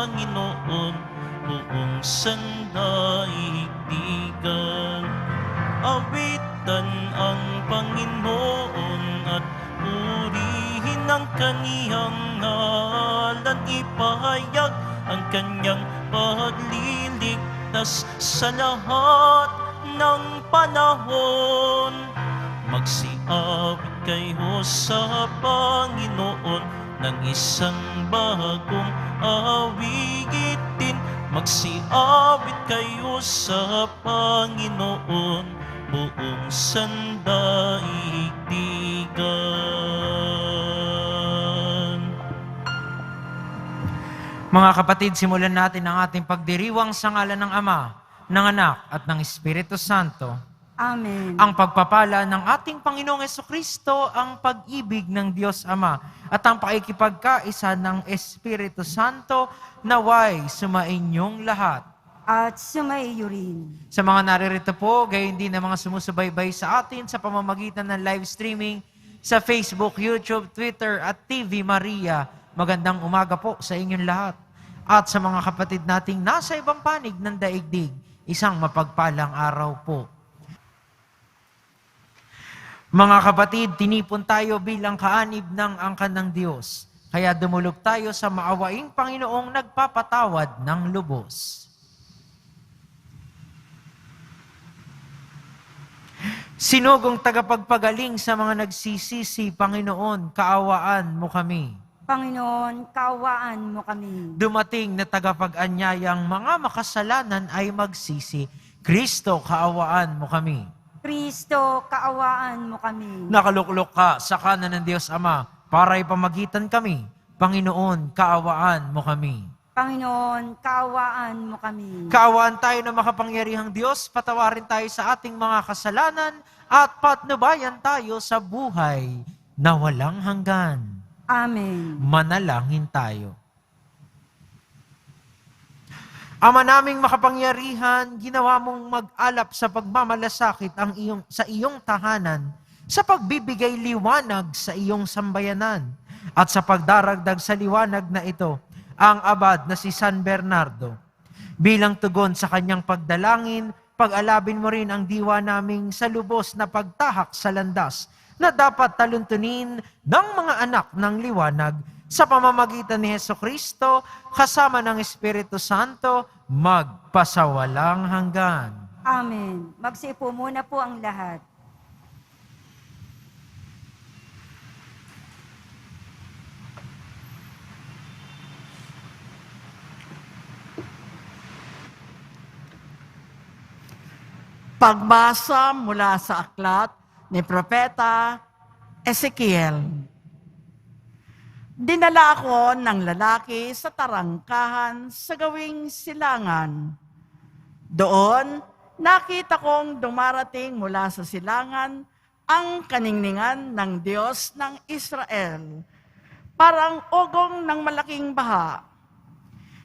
Panginoon, buong sandaigdigan. Awitan ang Panginoon at purihin ang kaniyang ngalan. Ipahayag ang kanyang pagliligtas sa lahat ng panahon. Magsiawit kayo sa Panginoon ng isang bagong awitin. Magsiawit kayo sa Panginoon, buong sandaigdigan. Mga kapatid, simulan natin ang ating pagdiriwang sa ngalan ng Ama, ng Anak, at ng Espiritu Santo. Amen. Ang pagpapala ng ating Panginoong Jesucristo, ang pag-ibig ng Diyos Ama, at ang pakikipagkaisa ng Espiritu Santo, naway sumainyong lahat. At sumaiyo rin. Sa mga naririto po, gayon din na mga sumusubaybay sa atin sa pamamagitan ng live streaming sa Facebook, YouTube, Twitter, at TV Maria, magandang umaga po sa inyong lahat. At sa mga kapatid nating nasa ibang panig ng daigdig, isang mapagpalang araw po. Mga kapatid, tinipon tayo bilang kaanib ng angkan ng Diyos. Kaya dumulog tayo sa maawaing Panginoong nagpapatawad ng lubos. Sinugong tagapagpagaling sa mga nagsisisi, Panginoon, kaawaan mo kami. Panginoon, kaawaan mo kami. Dumating na tagapag-anyayang mga makasalanan ay magsisi. Kristo, kaawaan mo kami. Kristo, kaawaan mo kami. Nakaluklok ka sa kanan ng Diyos Ama para ipamagitan kami. Panginoon, kaawaan mo kami. Panginoon, kaawaan mo kami. Kaawaan tayo ng makapangyarihang Diyos, patawarin tayo sa ating mga kasalanan at patnubayan tayo sa buhay na walang hanggan. Amen. Manalangin tayo. Ama naming makapangyarihan, ginawa mong mag-alap sa pagmamalasakit sa iyong tahanan, sa pagbibigay liwanag sa iyong sambayanan, at sa pagdaragdag sa liwanag na ito, ang abad na si San Bernardo. Bilang tugon sa kanyang pagdalangin, pag-alabin mo rin ang diwa naming sa lubos na pagtahak sa landas, na dapat taluntunin ng mga anak ng liwanag, sa pamamagitan ni Jesucristo, kasama ng Espiritu Santo, magpasawalang hanggan. Amen. Magsiupo muna po ang lahat. Pagbasa mula sa aklat ni Propeta Ezekiel. Dinala ako ng lalaki sa tarangkahan sa gawing silangan. Doon, nakita kong dumarating mula sa silangan ang kaningningan ng Diyos ng Israel, parang ugong ng malaking baha.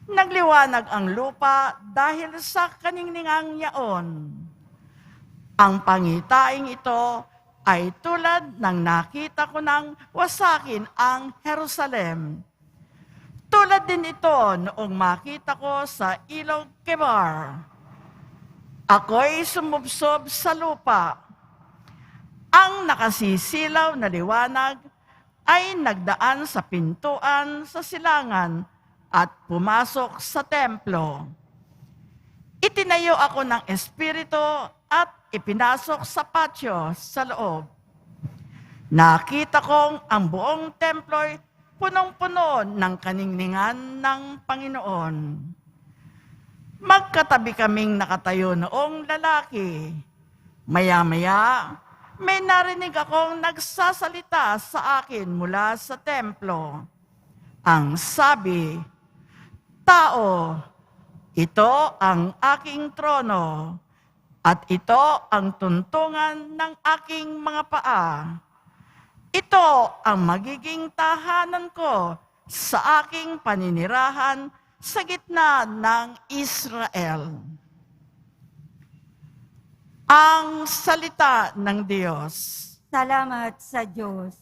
Nagliwanag ang lupa dahil sa kaningningang yaon. Ang pangitaing ito ay tulad ng nakita ko nang wasakin ang Jerusalem. Tulad din ito noong makita ko sa Ilog Kebar. Ako'y sumubsob sa lupa. Ang nakasisilaw na liwanag ay nagdaan sa pintuan sa silangan at pumasok sa templo. Itinayo ako ng espiritu at ipinasok sa patio sa loob. Nakita kong ang buong templo'y punong-puno ng kaningningan ng Panginoon. Magkatabi kaming nakatayo noong lalaki. Maya-maya, may narinig akong nagsasalita sa akin mula sa templo. Ang sabi, "Tao, ito ang aking trono, at ito ang tuntungan ng aking mga paa. Ito ang magiging tahanan ko sa aking paninirahan sa gitna ng Israel." Ang salita ng Diyos. Salamat sa Diyos.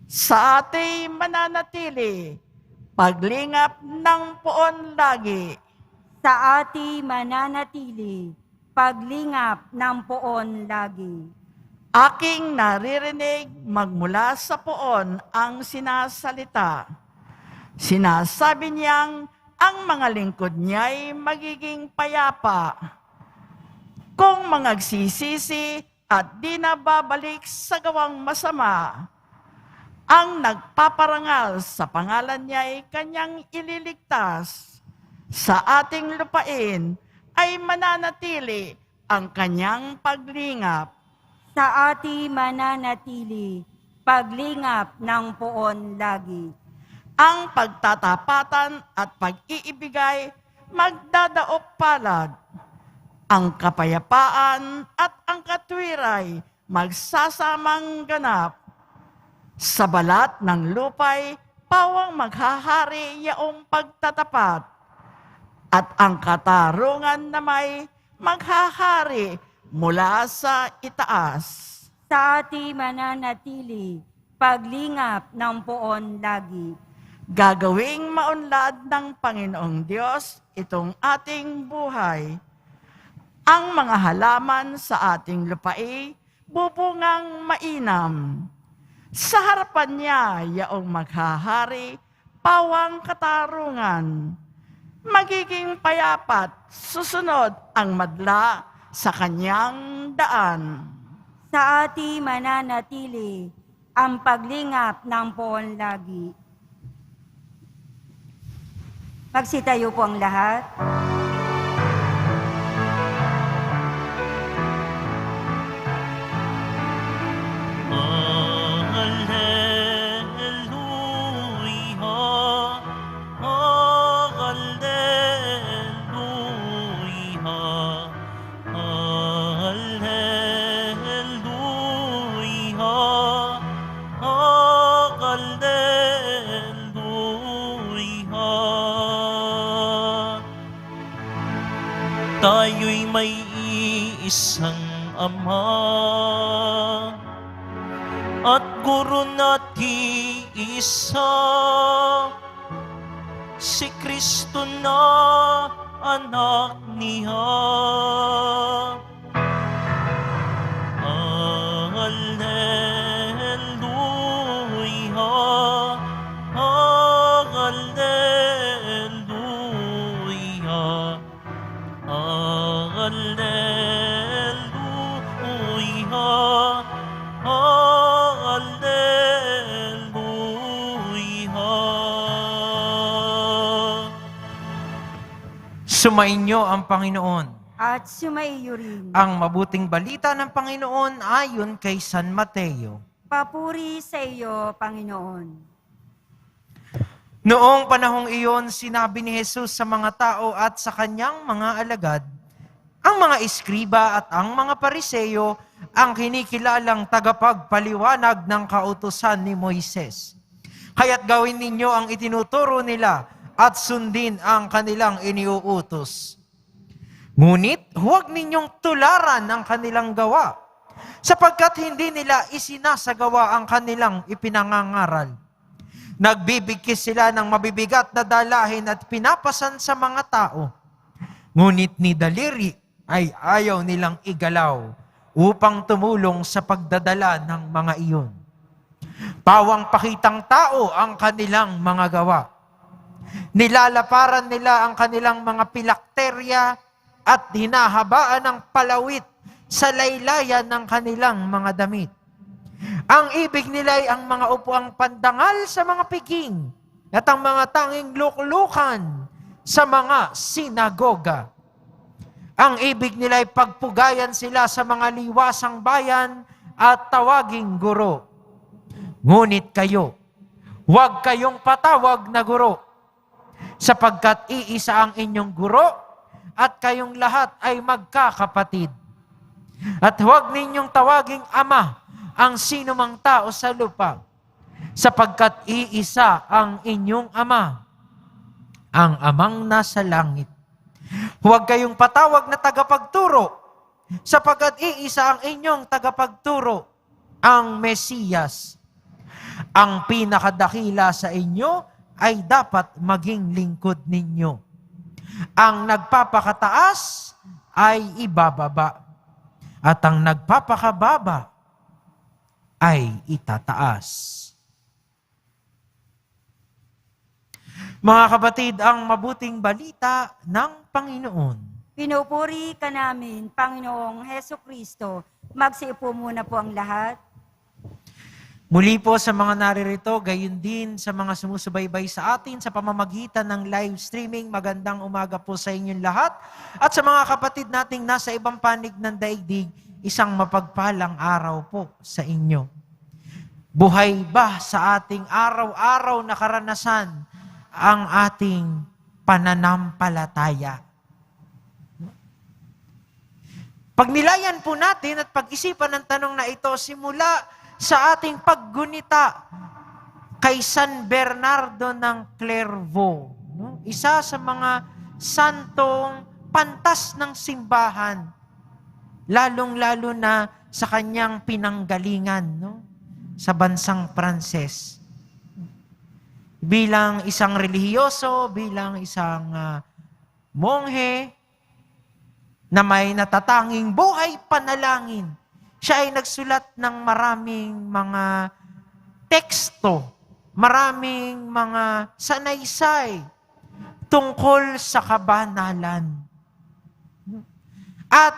Sa ating mananatili paglingap ng poon lagi. Sa ati mananatili, paglingap ng poon lagi. Aking naririnig magmula sa poon ang sinasalita. Sinasabi niyang ang mga lingkod niya'y magiging payapa. Kung mangagsisisi at di na babalik sa gawang masama, ang nagpaparangal sa pangalan niya'y kanyang ililigtas. Sa ating lupain ay mananatili ang kanyang paglingap. Sa ati mananatili, paglingap ng poon lagi. Ang pagtatapatan at pag-iibigay magdadaop palad. Ang kapayapaan at ang katwiray magsasamang ganap. Sa balat ng lupay, pawang maghahari yaong pagtatapat. At ang katarungan na may maghahari mula sa itaas. Sa ati mananatili, paglingap ng poon lagi. Gagawing maunlad ng Panginoong Diyos itong ating buhay. Ang mga halaman sa ating lupai, bubungang mainam. Sa harapan niya, yaong maghahari, pawang katarungan. Magiging payapat, susunod ang madla sa kanyang daan. Sa ati mananatili, ang paglingap ng poon lagi. Magsitayo po ang lahat. Tayo'y may iisang Ama at Guro natin isa, si Kristo na anak niya. Alleluia, Alleluia. Alleluia, Alleluia. Sumainyo ang Panginoon. At sumaiyo rin. Ang mabuting balita ng Panginoon ayon kay San Mateo. Papuri sa iyo, Panginoon. Noong panahong iyon, sinabi ni Jesus sa mga tao at sa kanyang mga alagad, ang mga eskriba at ang mga pariseyo ang kinikilalang tagapagpaliwanag ng kautusan ni Moises. Kaya't gawin ninyo ang itinuturo nila at sundin ang kanilang iniuutos. Ngunit huwag ninyong tularan ang kanilang gawa, sapagkat hindi nila isinasagawa ang kanilang ipinangangaral. Nagbibigkis sila ng mabibigat na dalahin at pinapasan sa mga tao. Ngunit ni daliri ay ayaw nilang igalaw upang tumulong sa pagdadala ng mga iyon. Pawang pakitang tao ang kanilang mga gawa. Nilalaparan nila ang kanilang mga pilakterya at hinahabaan ng palawit sa laylayan ng kanilang mga damit. Ang ibig nila ay ang mga upuang pandangal sa mga piging at ang mga tanging luklukan sa mga sinagoga. Ang ibig nila ay pagpugayan sila sa mga liwasang bayan at tawaging guro. Ngunit kayo, huwag kayong patawag na guro, sapagkat iisa ang inyong guro at kayong lahat ay magkakapatid. At huwag ninyong tawaging ama ang sinumang tao sa lupa, sapagkat iisa ang inyong ama, ang amang nasa langit. Huwag kayong patawag na tagapagturo, sapagkat iisa ang inyong tagapagturo, ang Mesiyas. Ang pinakadakila sa inyo ay dapat maging lingkod ninyo. Ang nagpapakataas ay ibababa, at ang nagpapakababa ay itataas. Mga kapatid, ang mabuting balita ng Panginoon. Pinupuri ka namin, Panginoong Heso Kristo. Magsiupo muna po ang lahat. Muli po sa mga naririto, gayon din sa mga sumusubaybay sa atin sa pamamagitan ng live streaming, magandang umaga po sa inyong lahat. At sa mga kapatid nating nasa ibang panig ng daigdig, isang mapagpalang araw po sa inyo. Buhay ba sa ating araw-araw na karanasan ang ating pananampalataya? Pagnilayan po natin at pag-isipan ng tanong na ito simula sa ating paggunita kay San Bernardo ng Clairvaux. Isa sa mga santong pantas ng simbahan, lalong-lalo na sa kanyang pinanggalingan sa bansang Pranses. Bilang isang relihiyoso, bilang isang monghe na may natatanging buhay panalangin, siya ay nagsulat ng maraming mga teksto, maraming mga sanaysay tungkol sa kabanalan. At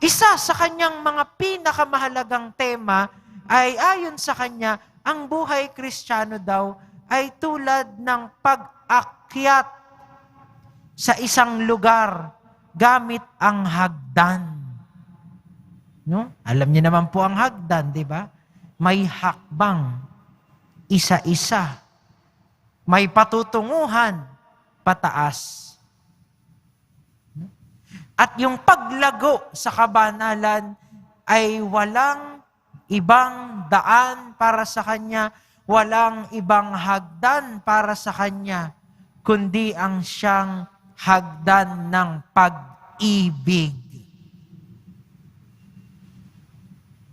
isa sa kanyang mga pinakamahalagang tema ay ayon sa kanya, ang buhay Kristiyano daw ay tulad ng pag-akyat sa isang lugar gamit ang hagdan. Alam niyo naman po ang hagdan, di ba? May hakbang, isa-isa. May patutunguhan, pataas. At yung paglago sa kabanalan ay walang ibang daan para sa kanya, walang ibang hagdan para sa kanya, kundi ang siyang hagdan ng pag-ibig.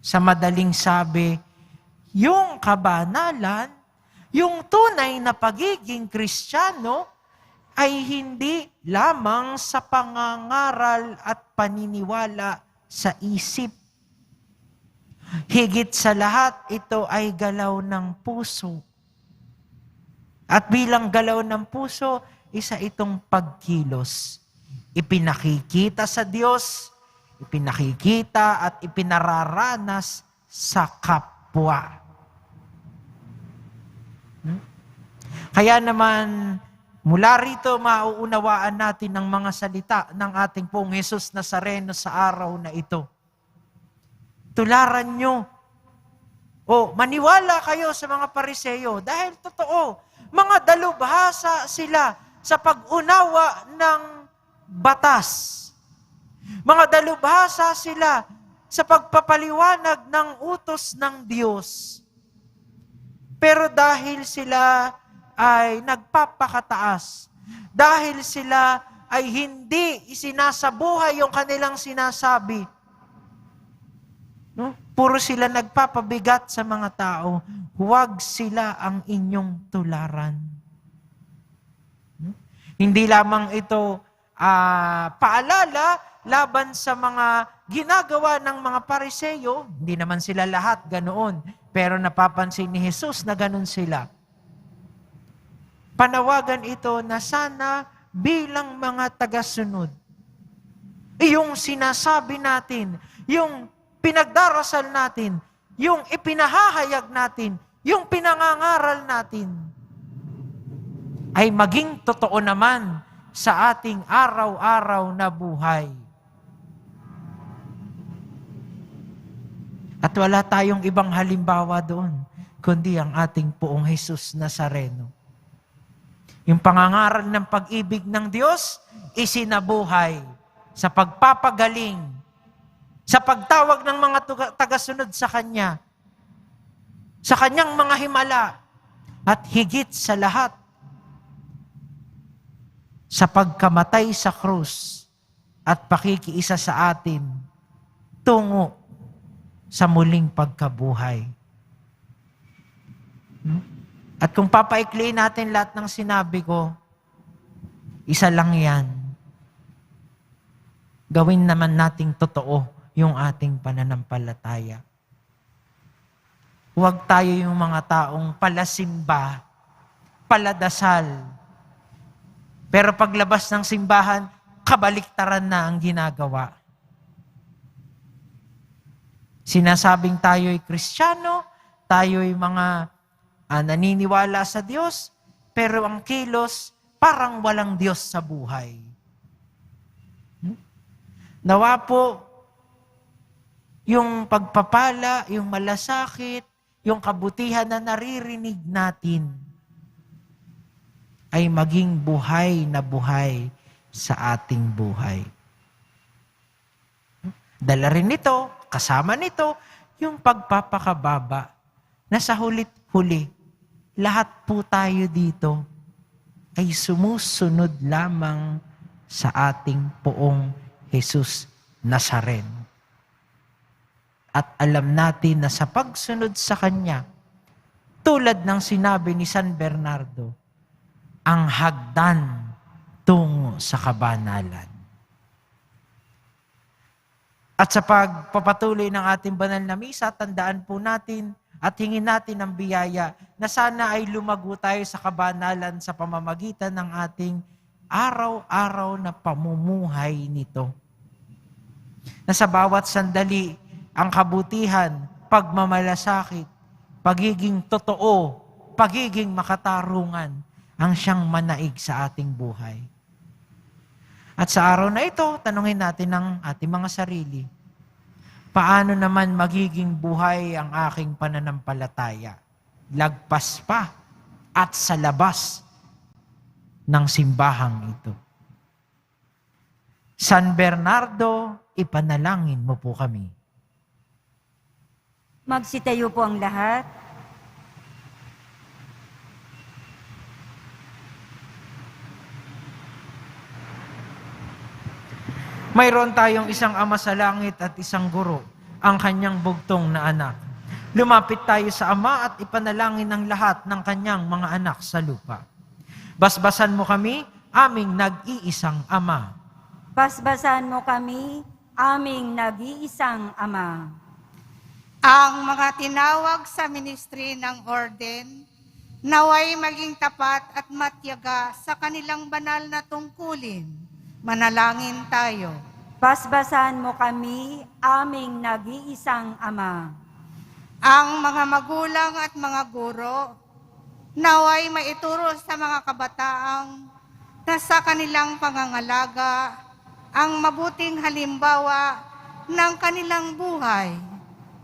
Sa madaling sabi, yung kabanalan, yung tunay na pagiging Kristiyano, ay hindi lamang sa pangangaral at paniniwala sa isip. Higit sa lahat, ito ay galaw ng puso. At bilang galaw ng puso, isa itong pagkilos. Ipinakikita sa Diyos, ipinakikita at ipinararanas sa kapwa. Kaya naman, mula rito mauunawaan natin ang mga salita ng ating Poong Jesus Nazareno sa araw na ito. Tularan nyo o maniwala kayo sa mga Pariseo dahil totoo, mga dalubhasa sila sa pag-unawa ng batas. Mga dalubhasa sila sa pagpapaliwanag ng utos ng Diyos. Pero dahil sila ay nagpapakataas, dahil sila ay hindi isinasabuhay yung kanilang sinasabi, puro sila nagpapabigat sa mga tao, huwag sila ang inyong tularan. Hindi lamang ito paalala laban sa mga ginagawa ng mga Pariseo, hindi naman sila lahat ganoon, pero napapansin ni Jesus na ganoon sila. Panawagan ito na sana bilang mga tagasunod, yung sinasabi natin, yung pinagdarasal natin, yung ipinahahayag natin, yung pinangangaral natin, ay maging totoo naman sa ating araw-araw na buhay. At wala tayong ibang halimbawa doon, kundi ang ating Poong Jesus Nazareno. Yung pangangaral ng pag-ibig ng Diyos, isinabuhay sa pagpapagaling, sa pagtawag ng mga tagasunod sa Kanya, sa Kanyang mga himala, at higit sa lahat, sa pagkamatay sa krus at pakikiisa sa atin tungo sa muling pagkabuhay. At kung papaikliin natin lahat ng sinabi ko, isa lang yan. Gawin naman nating totoo yung ating pananampalataya. Huwag tayo yung mga taong palasimba, paladasal. Pero paglabas ng simbahan, kabaliktaran na ang ginagawa. Sinasabing tayo'y Kristiyano, tayo'y mga naniniwala sa Diyos, pero ang kilos parang walang Diyos sa buhay. Nawa po, yung pagpapala, yung malasakit, yung kabutihan na naririnig natin, ay maging buhay na buhay sa ating buhay. Dala rin nito, kasama nito, yung pagpapakababa, na sa hulit-huli, lahat po tayo dito ay sumusunod lamang sa ating poong Jesus Nazaren. At alam natin na sa pagsunod sa Kanya, tulad ng sinabi ni San Bernardo, ang hagdan tungo sa kabanalan. At sa pagpapatuloy ng ating banal na misa, tandaan po natin at hingin natin ang biyaya na sana ay lumago tayo sa kabanalan sa pamamagitan ng ating araw-araw na pamumuhay nito. Na sa bawat sandali, ang kabutihan, pagmamalasakit, pagiging totoo, pagiging makatarungan, ang siyang manaig sa ating buhay. At sa araw na ito, tanungin natin ang ating mga sarili. Paano naman magiging buhay ang aking pananampalataya? Lagpas pa at sa labas ng simbahang ito. San Bernardo, ipanalangin mo po kami. Magsitayo po ang lahat. Mayroon tayong isang ama sa langit at isang guro, ang kanyang bugtong na anak. Lumapit tayo sa Ama at ipanalangin ang lahat ng kanyang mga anak sa lupa. Basbasan mo kami, aming nag-iisang Ama. Basbasan mo kami, aming nag-iisang Ama. Ang mga tinawag sa ministry ng orden, naway maging tapat at matyaga sa kanilang banal na tungkulin. Manalangin tayo. Basbasan mo kami, aming nag-iisang Ama. Ang mga magulang at mga guro, naway maituro sa mga kabataang na sa kanilang pangangalaga ang mabuting halimbawa ng kanilang buhay.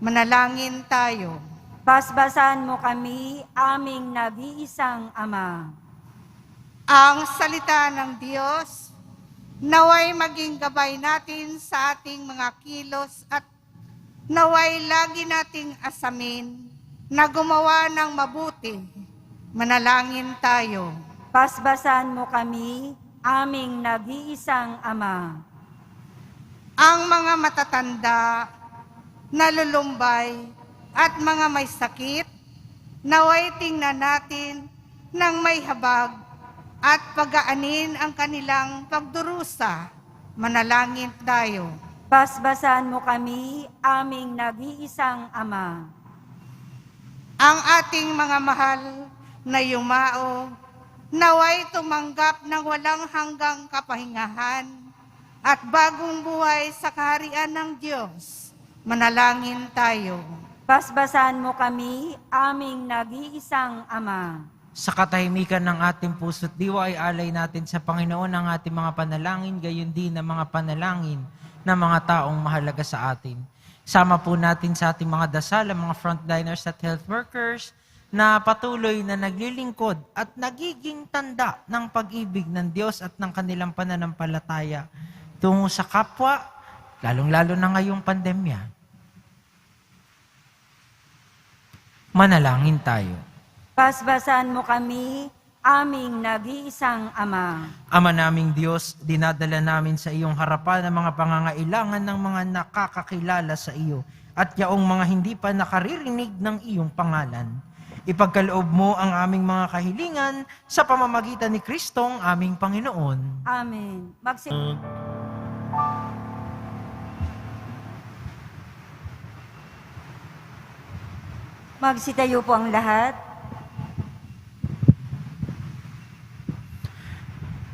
Manalangin tayo. Basbasan mo kami, aming nag-iisang Ama. Ang salita ng Diyos, naway maging gabay natin sa ating mga kilos at naway lagi nating asamin na gumawa ng mabuti. Manalangin tayo. Basbasan mo kami, aming nag-iisang Ama. Ang mga matatanda, nalulumbay at mga may sakit, naway tingnan natin ng may habag at pagaanin ang kanilang pagdurusa. Manalangin tayo. Basbasan mo kami, aming nag-iisang Ama. Ang ating mga mahal na yumao, naway tumanggap ng walang hanggang kapahingahan at bagong buhay sa kaharian ng Diyos. Manalangin tayo. Basbasan mo kami, aming nag-iisang Ama. Sa katahimikan ng ating puso't diwa ay alay natin sa Panginoon ang ating mga panalangin, gayon din ang mga panalangin ng mga taong mahalaga sa atin. Sama po natin sa ating mga dasal, ang mga frontliners at health workers na patuloy na naglilingkod at nagiging tanda ng pag-ibig ng Diyos at ng kanilang pananampalataya tungo sa kapwa, lalong-lalo na ngayong pandemya. Manalangin tayo. Basbasan mo kami, aming nag-iisang Ama. Ama naming Diyos, dinadala namin sa iyong harapan ang mga pangangailangan ng mga nakakakilala sa iyo at yaong mga hindi pa nakaririnig ng iyong pangalan. Ipagkaloob mo ang aming mga kahilingan sa pamamagitan ni Kristong aming Panginoon. Amen. Magsitayo po ang lahat.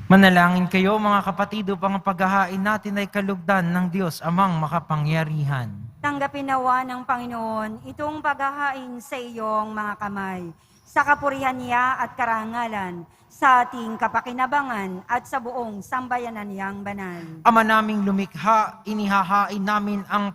Manalangin kayo mga kapatid upang ang paghahain natin ay kalugdan ng Diyos amang makapangyarihan. Tanggapin nawa ng Panginoon itong paghahain sa iyong mga kamay, sa kapurihan niya at karangalan, sa ating kapakinabangan at sa buong sambayanan niyang banal. Ama naming lumikha, inihahain namin ang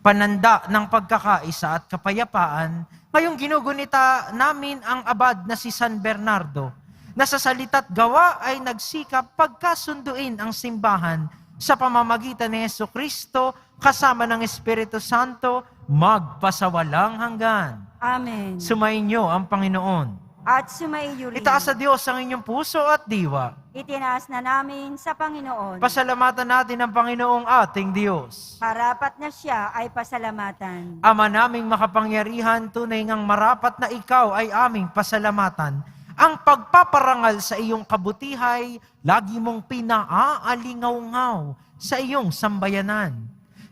pananda ng pagkakaisa at kapayapaan. Ngayong ginugunita namin ang abad na si San Bernardo, na sa salita't gawa ay nagsikap pagkasunduin ang simbahan sa pamamagitan ni Jesucristo kasama ng Espiritu Santo magpasawalang hanggan. Amen. Sumainyo ang Panginoon. At sumaiyo rin. Itaas sa Diyos ang inyong puso at diwa. Itinaas na namin sa Panginoon. Pasalamatan natin ang Panginoong ating Diyos. Marapat na siya ay pasalamatan. Ama naming makapangyarihan, tunay ngang marapat na ikaw ay aming pasalamatan. Ang pagpaparangal sa iyong kabutihay, lagi mong pinaalingaw-ngaw sa iyong sambayanan.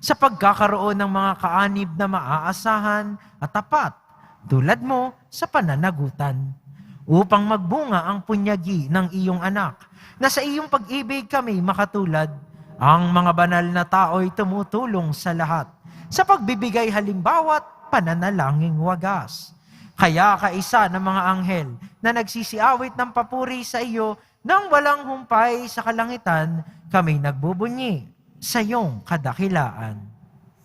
Sa pagkakaroon ng mga kaanib na maaasahan at tapat, tulad mo sa pananagutan, upang magbunga ang punyagi ng iyong anak, na sa iyong pag-ibig kami makatulad. Ang mga banal na tao'y tumutulong sa lahat, sa pagbibigay halimbawa't pananalangin wagas. Kaya kaisa ng mga anghel na nagsisiawit ng papuri sa iyo nang walang humpay sa kalangitan, kami nagbubunyi sa iyong kadakilaan.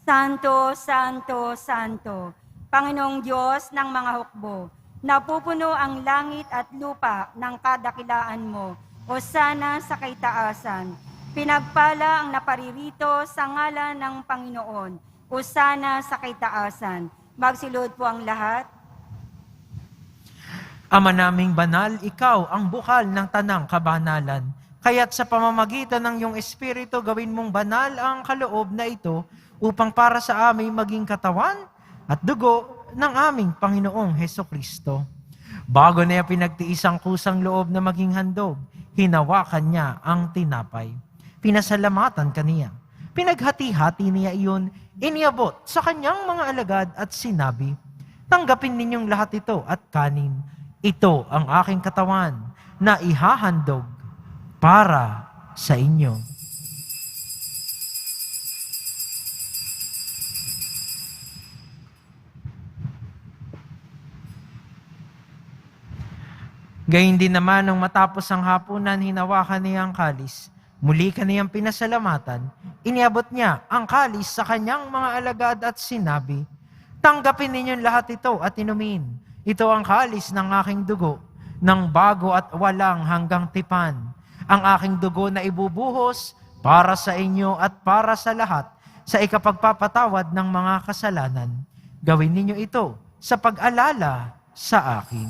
Santo, Santo, Santo, Panginoong Diyos ng mga hukbo, napupuno ang langit at lupa ng kadakilaan mo, hosana sa kaitaasan. Pinagpala ang naparirito sa ngalan ng Panginoon, hosana sa kaitaasan. Magsilod po ang lahat. Ama naming banal, ikaw ang bukal ng tanang kabanalan. Kaya't sa pamamagitan ng iyong Espiritu, gawin mong banal ang kaloob na ito upang para sa aming maging katawan at dugo ng aming Panginoong Hesukristo. Bago na niya pinagtiis ang kusang loob na maging handog, hinawakan niya ang tinapay. Pinasalamatan kaniya. Pinaghati-hati niya iyon, iniabot sa kanyang mga alagad at sinabi, "Tanggapin ninyong lahat ito at kanin. Ito ang aking katawan na ihahandog para sa inyo." Gayun din naman nung matapos ang hapunan, hinawakan niya ang kalis. Muli kaniyang pinasalamatan, iniabot niya ang kalis sa kanyang mga alagad at sinabi, "Tanggapin ninyong lahat ito at inumin. Ito ang kalis ng aking dugo, ng bago at walang hanggang tipan. Ang aking dugo na ibubuhos para sa inyo at para sa lahat sa ikapagpapatawad ng mga kasalanan. Gawin ninyo ito sa pag-alala sa akin."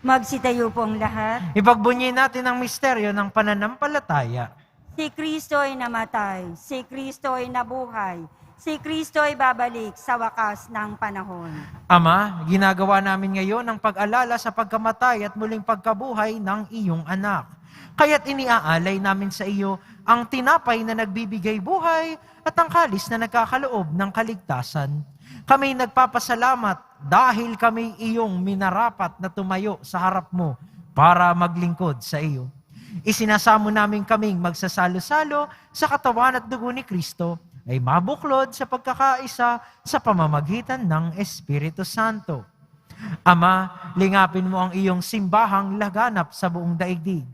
Magsitayo po ang lahat. Ipagbunyi natin ang misteryo ng pananampalataya. Si Kristo ay namatay, si Kristo ay nabuhay, si Kristo ay babalik sa wakas ng panahon. Ama, ginagawa namin ngayon ang pag-alala sa pagkamatay at muling pagkabuhay ng iyong anak. Kaya't iniaalay namin sa iyo ang tinapay na nagbibigay buhay at ang kalis na nagkakaloob ng kaligtasan. Kami nagpapasalamat dahil kami iyong minarapat na tumayo sa harap mo para maglingkod sa iyo. Isinasamo namin kaming magsasalo-salo sa katawan at dugo ni Kristo ay mabuklod sa pagkakaisa sa pamamagitan ng Espiritu Santo. Ama, lingapin mo ang iyong simbahang laganap sa buong daigdig.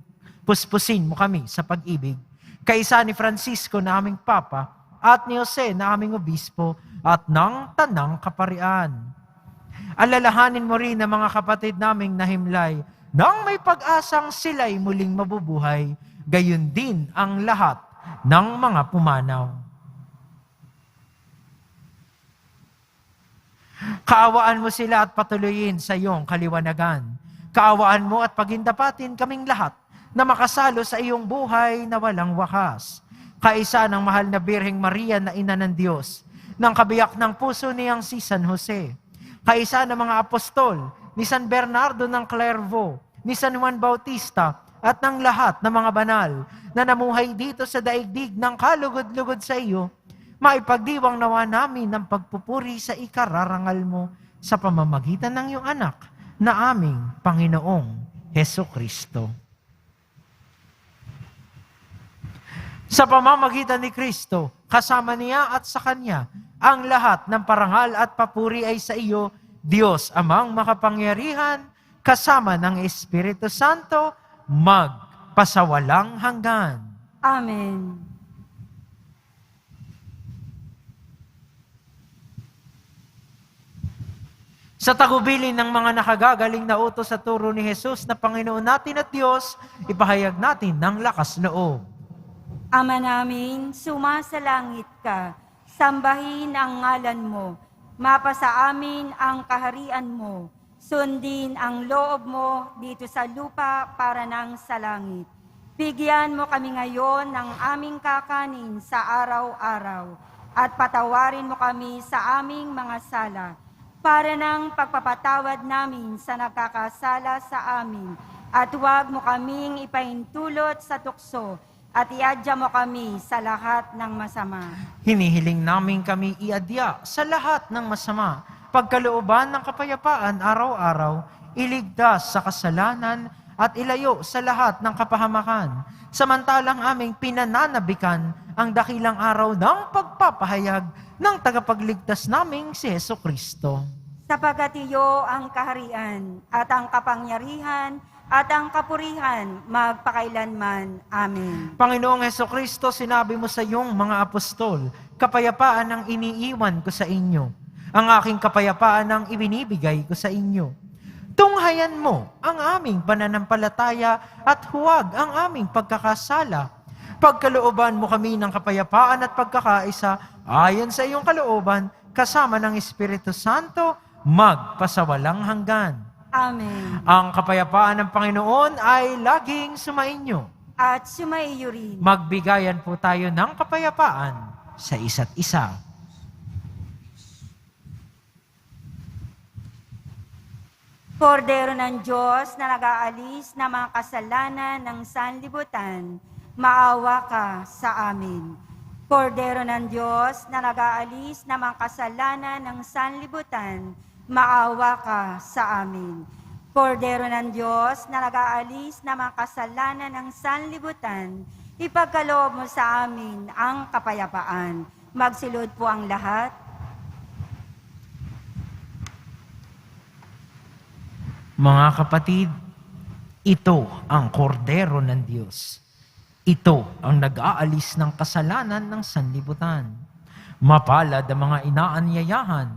Puspusin mo kami sa pag-ibig. Kaisa ni Francisco na aming Papa at ni Jose na aming Obispo at ng Tanang Kaparian. Alalahanin mo rin ang mga kapatid naming nahimlay nang may pag-asang sila'y muling mabubuhay, gayon din ang lahat ng mga pumanaw. Kaawaan mo sila at patuloyin sa iyong kaliwanagan. Kaawaan mo at pagindapatin kaming lahat na makasalo sa iyong buhay na walang wakas. Kaisa ng mahal na Birheng Maria na ina ng Diyos, ng kabiyak ng puso niyang si San Jose, kaisa ng mga apostol, ni San Bernardo ng Clairvaux, ni San Juan Bautista, at ng lahat ng mga banal na namuhay dito sa daigdig ng kalugod-lugod sa iyo, maipagdiwang nawa namin ng pagpupuri sa ikararangal mo sa pamamagitan ng iyong anak na aming Panginoong Heso Kristo. Sa pamamagitan ni Kristo, kasama niya at sa Kanya, ang lahat ng parangal at papuri ay sa iyo, Diyos Amang makapangyarihan, kasama ng Espiritu Santo, magpasawalang hanggan. Amen. Sa tagubilin ng mga nakagagaling na utos sa turo ni Jesus na Panginoon natin at Diyos, ipahayag natin ng lakas loob. Ama namin, sumasalangit ka, sambahin ang ngalan mo, mapasa amin ang kaharian mo, sundin ang loob mo dito sa lupa para nang sa langit. Bigyan mo kami ngayon ng aming kakanin sa araw-araw, at patawarin mo kami sa aming mga sala, para ng pagpapatawad namin sa nagkakasala sa amin, at huwag mo kaming ipahintulot sa tukso, at iadya mo kami sa lahat ng masama. Hinihiling namin kami iadya sa lahat ng masama, pagkalooban ng kapayapaan araw-araw, iligtas sa kasalanan at ilayo sa lahat ng kapahamakan. Samantalang aming pinananabikan ang dakilang araw ng pagpapahayag ng tagapagligtas naming si Heso Kristo. Sapagkat iyo ang kaharian at ang kapangyarihan at ang kapurihan magpakailanman. Amen. Panginoong Heso Kristo, sinabi mo sa iyong mga apostol, kapayapaan ang iniiwan ko sa inyo. Ang aking kapayapaan ang ibinibigay ko sa inyo. Tunghayan mo ang aming pananampalataya at huwag ang aming pagkakasala. Pagkalooban mo kami ng kapayapaan at pagkakaisa ayon sa iyong kalooban, kasama ng Espiritu Santo, magpasawalang hanggan. Amen. Ang kapayapaan ng Panginoon ay laging sumainyo. At sumaiyo rin. Magbigayan po tayo ng kapayapaan sa isa't isa. Kordero ng Diyos na nag-aalis ng mga kasalanan ng sanlibutan, maawa ka sa amin. Kordero ng Diyos na nag-aalis ng mga kasalanan ng sanlibutan, maawa ka sa amin. Kordero ng Diyos na nag-aalis ng mga kasalanan ng sanlibutan, ipagkaloob mo sa amin ang kapayapaan. Magsilod po ang lahat. Mga kapatid, ito ang kordero ng Diyos. Ito ang nag-aalis ng kasalanan ng sanlibutan. Mapalad ang mga inaanyayahan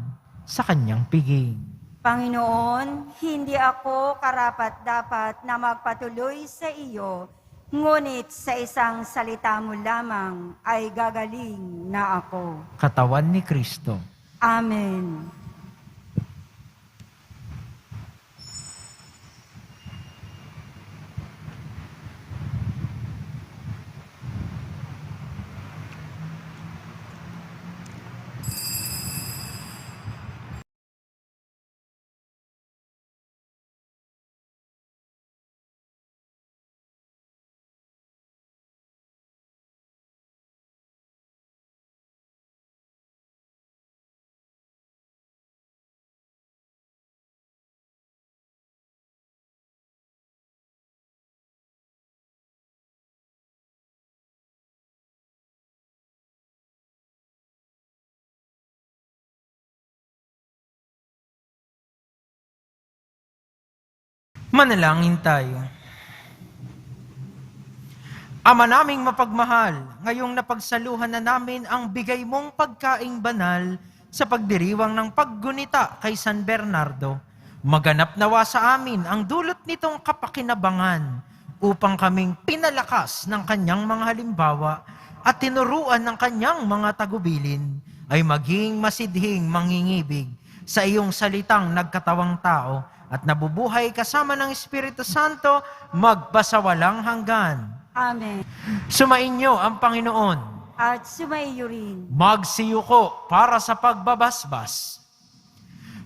sa kanyang piging. Panginoon, hindi ako karapat-dapat na magpatuloy sa iyo, ngunit sa isang salita mo lamang ay gagaling na ako. Katawan ni Kristo. Amen. Manalangin tayo. Ama naming mapagmahal, ngayong napagsaluhan na namin ang bigay mong pagkaing banal sa pagdiriwang ng paggunita kay San Bernardo, maganap nawa sa amin ang dulot nitong kapakinabangan upang kaming pinalakas ng kanyang mga halimbawa at tinuruan ng kanyang mga tagubilin ay maging masidhing mangingibig sa iyong salitang nagkatawang tao at nabubuhay kasama ng Espiritu Santo magpasawalang hanggan. Amen. Sumainyo ang Panginoon. At sumaiyo rin. Magsiyuko para sa pagbabasbas.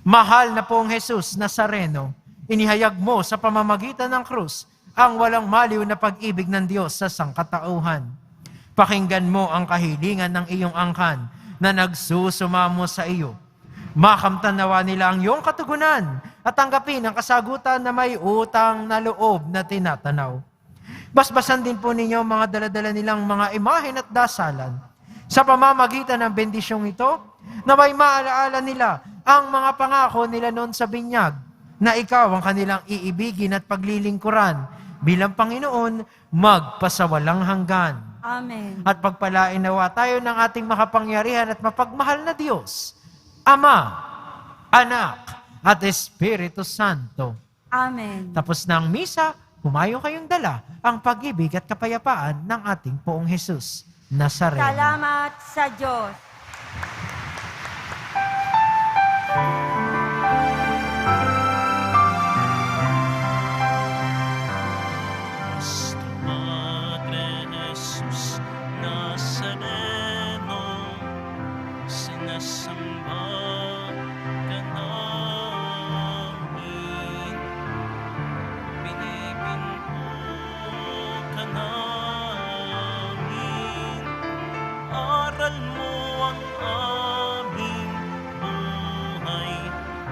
Mahal na pong Jesus Nazareno, inihayag mo sa pamamagitan ng krus ang walang maliw na pag-ibig ng Diyos sa sangkatauhan. Pakinggan mo ang kahilingan ng iyong angkan na nagsusumamo sa iyo. Makamtan nawa nila ang iyong katugunan at tanggapin ang kasagutan na may utang na loob na tinatanaw. Basbasan din po ninyo mga daladala nilang mga imahen at dasalan. Sa pamamagitan ng bendisyong ito, na may maalaala nila ang mga pangako nila noon sa binyag, na ikaw ang kanilang iibigin at paglilingkuran bilang Panginoon magpasawalang hanggan. Amen. At pagpalain nawa tayo ng ating makapangyarihan at mapagmahal na Diyos, Ama, Anak, at Espiritu Santo. Amen. Tapos ng misa, humayo kayong dala ang pag-ibig at kapayapaan ng ating Poong Jesus Nazareno. Salamat sa Diyos. Nuestro Padre Jesus Nazareno, sinasamba ka namin, pinipinto ka namin, aral mo ang aming buhay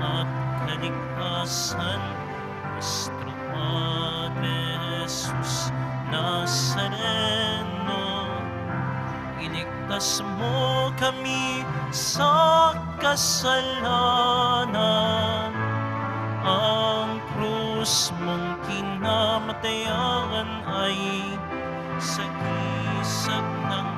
at kaligtasan. Nuestro Padre Jesus Nazareno, iligtas mo kami sa kasalanan. Ang krus mong kinamatayan ay sagisag ng